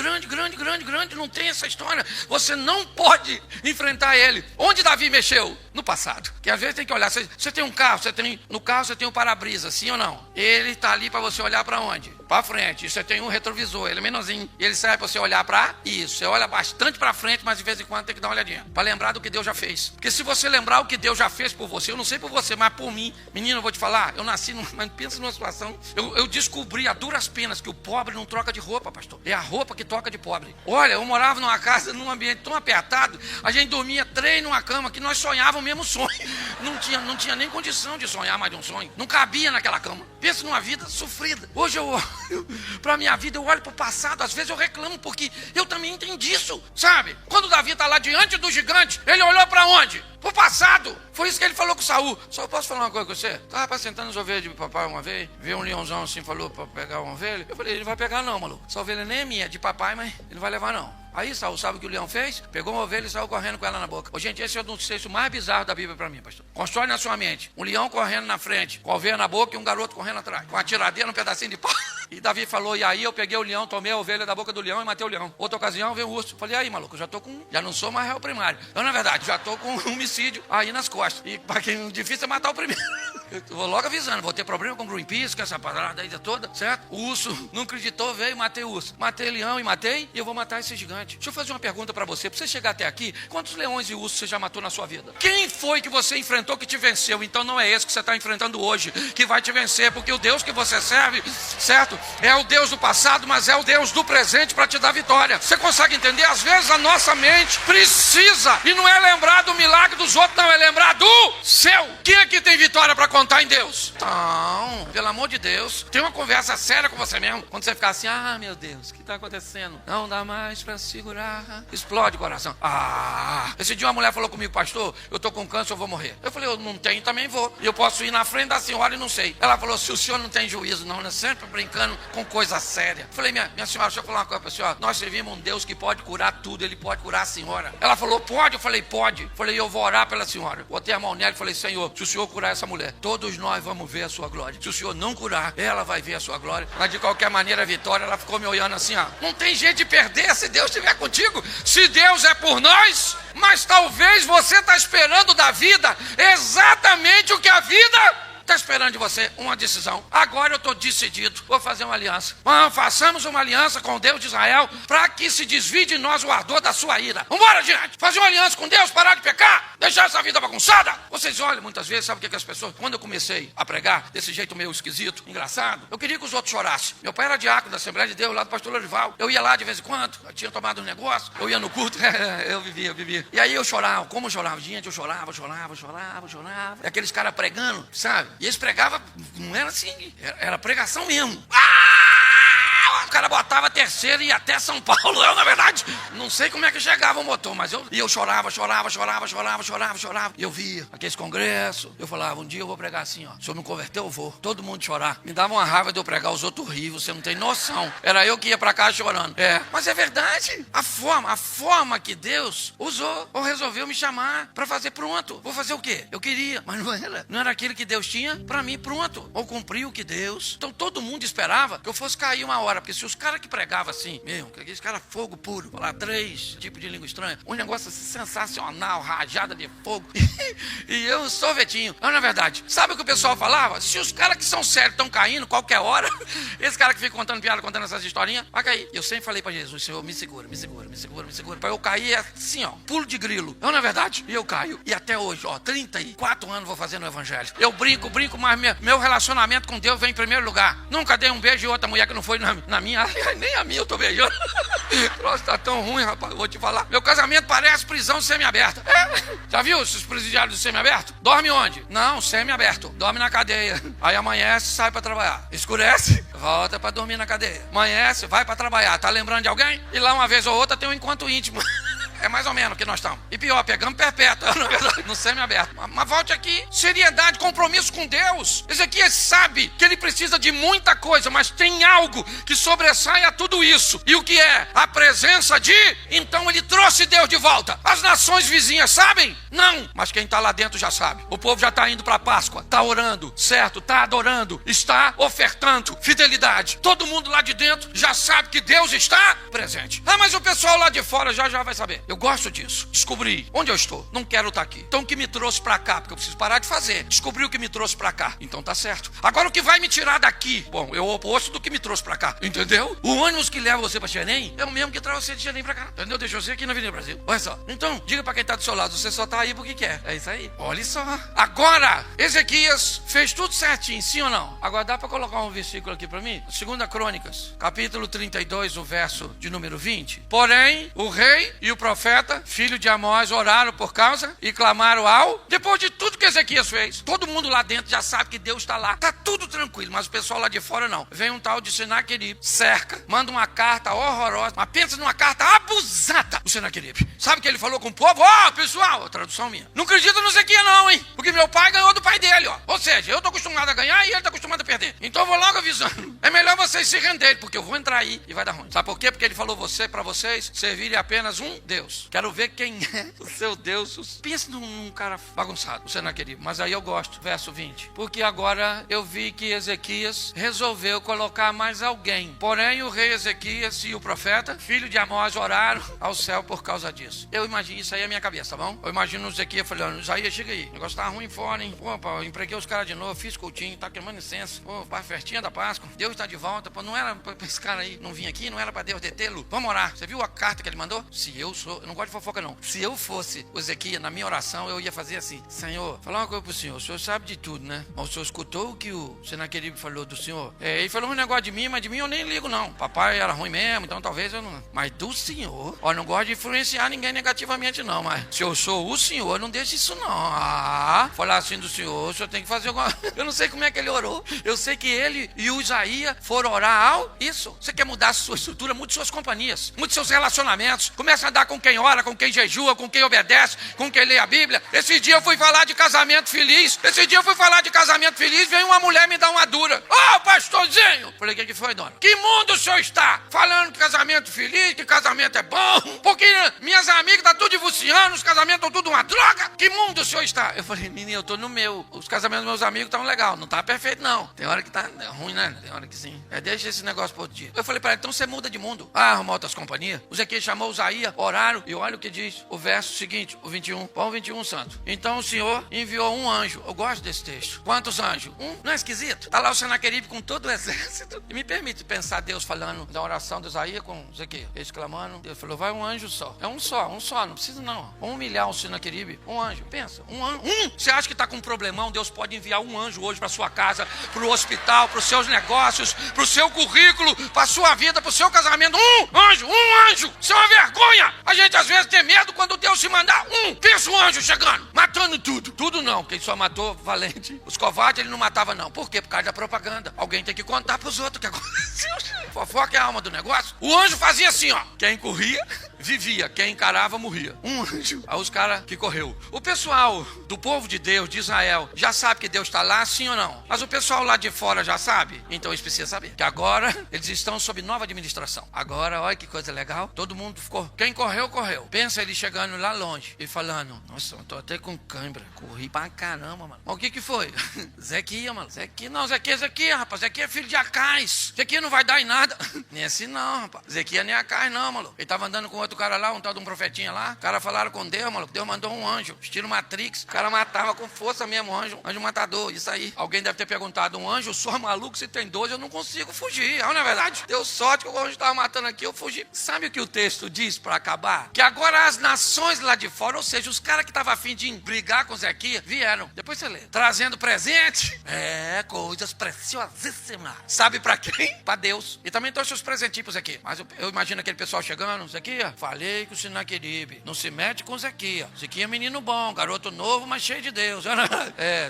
não tem essa história. Você não pode enfrentar ele. Onde Davi mexeu? No passado. Que às vezes tem que olhar, você tem um carro, no carro você tem um para-brisa, sim ou não? Ele tá ali para você olhar para onde? Para frente. E você tem um retrovisor, ele é menorzinho. E ele serve para você olhar para isso. Você olha bastante para frente, mas de vez em quando tem que dar uma olhadinha, para lembrar do que Deus já fez. Porque se você lembrar o que Deus já fez por você, eu não sei por você, mas por mim, menino, eu vou te falar, eu nasci, mas pensa numa situação, eu descobri a duras penas que o pobre não troca de roupa, pastor. É a roupa que toca de pobre. Olha, eu morava numa casa, num ambiente tão apertado, a gente dormia 3 numa cama, que nós sonhávamos o mesmo sonho. Não tinha nem condição de sonhar mais de um sonho. Não cabia naquela cama. Pensa numa vida sofrida. Hoje eu olho para a minha vida, eu olho para o passado, às vezes eu reclamo, porque eu também entendi isso, sabe? Quando Davi está lá diante do gigante, ele olhou para onde? Pro passado. Foi isso que ele falou com Saul. Só posso falar uma coisa com você? Estava apacentando as ovelhas de papai uma vez, veio um leãozão assim, falou para pegar uma ovelha. Eu falei, ele não vai pegar não, maluco. Essa ovelha nem é minha, é de papai, mas ele não vai levar não. Aí Saul, sabe o que o leão fez? Pegou uma ovelha e saiu correndo com ela na boca. Gente, esse é o texto mais bizarro da Bíblia para mim, pastor. Constrói na sua mente um leão correndo na frente, com a ovelha na boca, e um garoto correndo atrás, com a tiradeira, um pedacinho de pau. E Davi falou, e aí eu peguei o leão, tomei a ovelha da boca do leão e matei o leão. Outra ocasião veio o urso. Falei, aí maluco, já não sou mais réu primário. Eu, na verdade, já tô com um homicídio aí nas costas. E para quem é difícil é matar o primeiro. Eu vou logo avisando, vou ter problema com o Greenpeace, com essa parada aí toda, certo? O urso não acreditou, veio, matei o urso. Matei o leão e eu vou matar esse gigante. Deixa eu fazer uma pergunta para você. Para você chegar até aqui, quantos leões e ursos você já matou na sua vida? Quem foi que você enfrentou que te venceu? Então não é esse que você está enfrentando hoje que vai te vencer, porque o Deus que você serve, certo? É o Deus do passado, mas é o Deus do presente para te dar vitória. Você consegue entender? Às vezes a nossa mente precisa, e não é lembrar do milagre dos outros, não, é lembrar do seu. Quem aqui tem vitória para contar em Deus? Então, pelo amor de Deus, tem uma conversa séria com você mesmo. Quando você ficar assim, meu Deus, o que está acontecendo? Não dá mais para segurar. Explode o coração. Esse dia uma mulher falou comigo, pastor, eu tô com câncer, eu vou morrer. Eu falei, eu não tenho, também vou. E eu posso ir na frente da senhora e não sei. Ela falou, se o senhor não tem juízo não, né? Sempre brincando com coisa séria. Eu falei, minha senhora, deixa eu falar uma coisa pra senhora. Nós servimos um Deus que pode curar tudo, ele pode curar a senhora. Ela falou, pode? Eu falei, pode. Eu falei, eu vou orar pela senhora. Botei a mão nela e falei, Senhor, se o senhor curar essa mulher, todos nós vamos ver a sua glória. Se o senhor não curar, ela vai ver a sua glória. Mas de qualquer maneira, a vitória, ela ficou me olhando assim, não tem jeito de perder se Deus estiver contigo. Se Deus é por nós, mas talvez você está esperando da vida exatamente o que a vida está esperando de você, uma decisão. Agora eu estou decidido, vou fazer uma aliança. Façamos uma aliança com o Deus de Israel, para que se desvie de nós o ardor da sua ira. Vamos embora, gente. Fazer uma aliança com Deus, parar de pecar, deixar essa vida bagunçada. Vocês olham muitas vezes, sabe o que as pessoas, quando eu comecei a pregar desse jeito meio esquisito, engraçado, eu queria que os outros chorassem. Meu pai era diácono da Assembleia de Deus, lá do pastor Lorival. Eu ia lá de vez em quando, eu tinha tomado um negócio, eu ia no culto, eu vivia. E aí eu chorava, como eu chorava? Gente, eu chorava. E aqueles caras pregando, sabe? E eles pregavam, não era assim, era pregação mesmo. O cara botava a terceira e ia até São Paulo. Eu, na verdade, não sei como é que chegava o motor, mas eu chorava. E eu via aqueles congressos. Eu falava, um dia eu vou pregar assim, ó. Se eu não converter, eu vou. Todo mundo chorar. Me dava uma raiva de eu pregar, os outros rios, você não tem noção. Era eu que ia pra casa chorando. Mas é verdade. A forma que Deus usou, ou resolveu me chamar pra fazer pronto. Vou fazer o quê? Eu queria, mas não era aquilo que Deus tinha pra mim pronto. Ou cumprir o que Deus. Então todo mundo esperava que eu fosse cair uma hora, porque se os caras que pregavam assim, mesmo, que aqueles caras fogo puro, falar 3 tipos de língua estranha, um negócio assim, sensacional, rajada de fogo, e eu sorvetinho. Não, na verdade, sabe o que o pessoal falava? Se os caras que são sérios estão caindo, qualquer hora, esse cara que fica contando piada, contando essas historinhas, vai cair. Eu sempre falei pra Jesus, Senhor, me segura, pra eu cair assim, ó, pulo de grilo. Não, na verdade, e eu caio. E até hoje, ó, 34 anos vou fazendo o evangelho. Eu brinco, mas meu relacionamento com Deus vem em primeiro lugar. Nunca dei um beijo em outra mulher que não foi na minha, nem a minha eu tô beijando. Nossa, tá tão ruim, rapaz, vou te falar. Meu casamento parece prisão semi-aberta. Já viu esses presidiários do semi-aberto? Dorme onde? Não, semi-aberto. Dorme na cadeia. Aí amanhece, sai pra trabalhar. Escurece, volta pra dormir na cadeia. Amanhece, vai pra trabalhar. Tá lembrando de alguém? E lá uma vez ou outra tem um encontro íntimo. É mais ou menos o que nós estamos. E pior, pegamos perpétua, na verdade, no semi-aberto. Mas volte aqui. Seriedade, compromisso com Deus. Ezequias sabe que ele precisa de muita coisa, mas tem algo que sobressai a tudo isso. E o que é? A presença de... Então ele trouxe Deus de volta. As nações vizinhas sabem? Não. Mas quem está lá dentro já sabe. O povo já está indo para a Páscoa. Está orando, certo? Está adorando. Está ofertando fidelidade. Todo mundo lá de dentro já sabe que Deus está presente. Ah, mas o pessoal lá de fora já vai saber. Eu gosto disso. Descobri onde eu estou. Não quero estar aqui. Então o que me trouxe para cá? Porque eu preciso parar de fazer. Descobri o que me trouxe para cá. Então tá certo. Agora o que vai me tirar daqui? Bom, é o oposto do que me trouxe para cá. Entendeu? O ônibus que leva você para Xerém é o mesmo que traz você de Xerém para cá. Entendeu? Deixa você aqui na Avenida Brasil. Olha só. Então, diga para quem tá do seu lado. Você só tá aí porque quer. É isso aí. Olha só. Agora, Ezequias fez tudo certinho. Sim ou não? Agora dá para colocar um versículo aqui para mim? 2 Crônicas, capítulo 32, o verso de número 20. Porém, o rei e o profeta, filho de Amós, oraram por causa e clamaram ao... Depois de tudo que Ezequias fez, todo mundo lá dentro já sabe que Deus está lá. Tá tudo tranquilo, mas o pessoal lá de fora não. Vem um tal de Senaqueribe, cerca, manda uma carta horrorosa, mas pensa numa carta abusada do Senaqueribe. Sabe o que ele falou com o povo? Ó, pessoal, a tradução minha. Não acredita no Ezequias não, hein? Porque meu pai ganhou do pai dele, ó. Ou seja, eu tô acostumado a ganhar e ele tá acostumado a perder. Então eu vou logo avisando. É melhor vocês se renderem, porque eu vou entrar aí e vai dar ruim. Sabe por quê? Porque ele falou para vocês servirem apenas um Deus. Quero ver quem é o seu Deus. Pensa num cara bagunçado, o Senaqueribe. Mas aí eu gosto, verso 20. Porque agora eu vi que Ezequias resolveu colocar mais alguém. Porém, o rei Ezequias e o profeta, filho de Amós, oraram ao céu por causa disso. Eu imagino, isso aí é a minha cabeça, tá bom? Eu imagino o Ezequias falando, Isaías, chega aí. O negócio tá ruim fora, hein? Pô, eu empreguei os caras de novo, fiz cultinho, tá queimando incenso. Pô, festinha da Páscoa. Deus tá de volta. Pô, não era pra esse cara aí não vir aqui, não era pra Deus detê-lo. Vamos orar. Você viu a carta que ele mandou? Se eu sou... Eu não gosto de fofoca, não. Se eu fosse o Ezequias, na minha oração, eu ia fazer assim. Senhor, falar uma coisa pro senhor. O senhor sabe de tudo, né? Mas o senhor escutou o que o Senaqueribe falou do senhor? Ele falou um negócio de mim, mas de mim eu nem ligo, não. Papai era ruim mesmo, então talvez eu não... Mas do senhor... Ó, não gosto de influenciar ninguém negativamente, não. Mas se eu sou o senhor, não deixe isso, não. Ah, falar assim do senhor, o senhor tem que fazer alguma... Eu não sei como é que ele orou. Eu sei que ele e o Isaías foram orar ao... Isso. Você quer mudar a sua estrutura, mude suas companhias. Mude seus relacionamentos. Comece a andar com quem ora, com quem jejua, com quem obedece, com quem lê a Bíblia. Esse dia eu fui falar de casamento feliz. Veio uma mulher me dar uma dura. Ô, pastorzinho! Falei, o que foi, dona? Que mundo o senhor está? Falando que casamento feliz, que casamento é bom. Porque minhas amigas estão tudo divorciando, os casamentos estão tudo uma droga. Que mundo o senhor está? Eu falei, menina, eu tô no meu. Os casamentos dos meus amigos estão legal. Não tá perfeito, não. Tem hora que tá ruim, né? Tem hora que sim. Deixa esse negócio pro outro dia. Eu falei pra ela, então você muda de mundo. Arruma outras companhias. O Ezequias chamou o Isaías, oraram. E olha o que diz o verso seguinte, o 21. Põe o 21, santo. Então o Senhor enviou um anjo. Eu gosto desse texto. Quantos anjos? Um? Não é esquisito? Tá lá o Senaqueribe com todo o exército. E me permite pensar Deus falando da oração de Isaías com Ezequias. Exclamando. Deus falou, vai um anjo só. É um só. Não precisa não. Vamos humilhar o Senaqueribe. Um anjo. Pensa. Um anjo. Você acha que tá com um problemão? Deus pode enviar um anjo hoje pra sua casa, pro hospital, pros seus negócios, pro seu currículo, pra sua vida, pro seu casamento. Um anjo. Isso é uma vergonha. A gente às vezes tem medo quando Deus se mandar pensa um anjo chegando, matando tudo. Tudo não, quem só matou valente. Os covardes ele não matava não. Por quê? Por causa da propaganda. Alguém tem que contar pros outros o que aconteceu. Fofoca é a alma do negócio. O anjo fazia assim, ó. Quem corria, vivia, quem encarava morria. Um anjo. Aí os caras que correu. O pessoal do povo de Deus, de Israel, já sabe que Deus está lá, sim ou não? Mas o pessoal lá de fora já sabe? Então eles precisam saber. Que agora eles estão sob nova administração. Agora, olha que coisa legal. Todo mundo ficou. Quem correu, correu. Pensa ele chegando lá longe e falando: nossa, eu tô até com cãibra. Corri pra caramba, mano. Mas o que foi? Zequias, mano. Zequias, não, Zequias, rapaz. Zequias é filho de Acais. Zequias não vai dar em nada. Nem assim não, rapaz. Zequias nem Acais não, maluco. Ele tava andando com outro cara lá, um tal de um profetinha lá. O cara falaram com Deus, maluco. Deus mandou um anjo, estilo Matrix. O cara matava com força mesmo, anjo matador. Isso aí. Alguém deve ter perguntado: um anjo só maluco, se tem 12, eu não consigo fugir. Não é verdade? Deu sorte que o anjo tava matando aqui, eu fugi. Sabe o que o texto diz pra acabar? Que agora as nações lá de fora, ou seja, os caras que estavam afim de brigar com Zequias, vieram. Depois você lê. Trazendo presente. Coisas preciosíssimas. Sabe pra quem? Pra Deus. E também trouxe os presentinhos aqui. Mas eu imagino aquele pessoal chegando: Zequias, falei com o Sinaqueribe, não se mete com Zequias. Zequias é menino bom, garoto novo, mas cheio de Deus.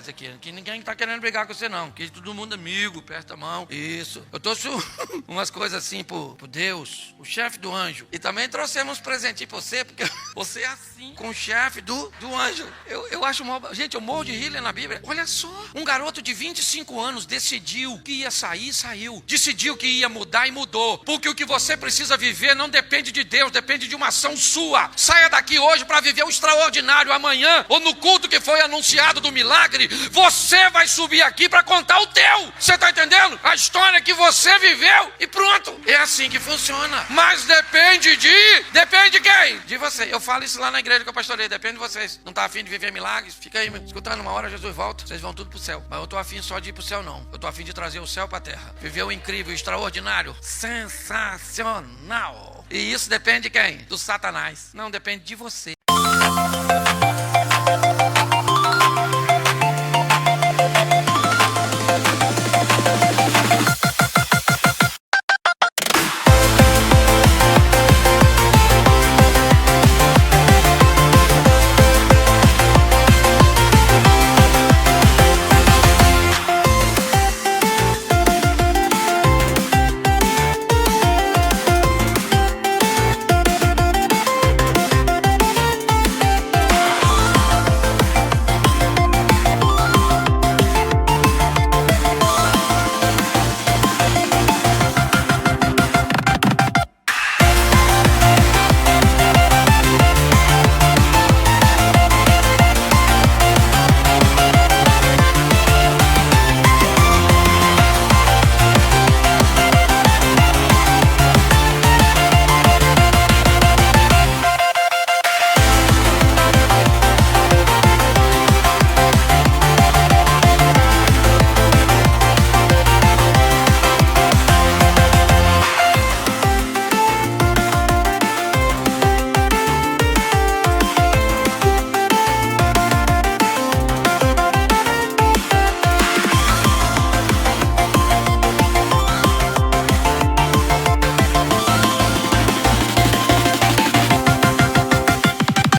Zequias, que ninguém tá querendo brigar com você não, que todo mundo é amigo, aperta a mão. Isso. Eu trouxe umas coisas assim pro Deus, o chefe do anjo. E também trouxemos uns presentinhos pra você, porque você é assim com o chefe do anjo. Eu acho gente, eu morro de rir na Bíblia. Olha só, um garoto de 25 anos decidiu que ia sair, saiu. Decidiu que ia mudar e mudou. Porque o que você precisa viver não depende de Deus, depende de uma ação sua. Saia daqui hoje para viver o extraordinário. Amanhã, ou no culto que foi anunciado do milagre, você vai subir aqui para contar o teu. Você tá entendendo? A história que você viveu e pronto. É assim que funciona. Mas depende de quem? De você. Eu falo isso lá na igreja que eu pastorei. Depende de vocês. Não tá afim de viver milagres? Fica aí, escutando. Uma hora Jesus volta, vocês vão tudo pro céu. Mas eu tô afim só de ir pro céu, não. Eu tô afim de trazer o céu pra terra. Viver o incrível, extraordinário, sensacional. E isso depende de quem? Do Satanás. Não, depende de você.